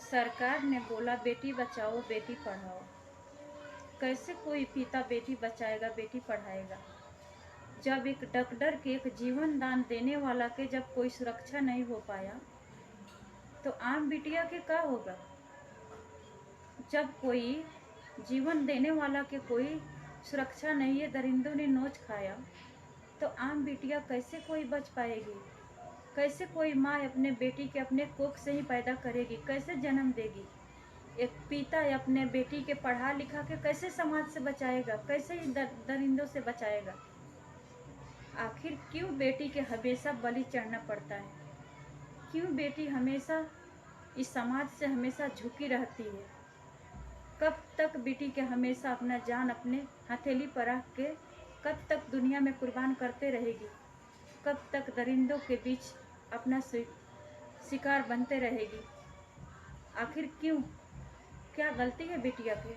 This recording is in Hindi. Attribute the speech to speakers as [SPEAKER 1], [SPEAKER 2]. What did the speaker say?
[SPEAKER 1] सरकार ने बोला बेटी बचाओ बेटी पढ़ाओ। कैसे कोई पिता बेटी बचाएगा बेटी पढ़ाएगा जब एक डॉक्टर के एक जीवन दान देने वाला के जब कोई सुरक्षा नहीं हो पाया तो आम बिटिया के क्या होगा। जब कोई जीवन देने वाला के कोई सुरक्षा नहीं है, दरिंदों ने नोच खाया, तो आम बिटिया कैसे कोई बच पाएगी। कैसे कोई माँ अपने बेटी के अपने कोख से ही पैदा करेगी, कैसे जन्म देगी। एक पिता अपने बेटी के पढ़ा लिखा के कैसे समाज से बचाएगा, कैसे ही दरिंदों से बचाएगा। आखिर क्यों बेटी के हमेशा बलि चढ़ना पड़ता है, क्यों बेटी हमेशा इस समाज से हमेशा झुकी रहती है। कब तक बेटी के हमेशा अपना जान अपने हथेली पर रख के कब तक दुनिया में कुर्बान करते रहेगी, कब तक दरिंदों के बीच अपना शिकार बनते रहेगी। आखिर क्यों, क्या गलती है बेटिया की।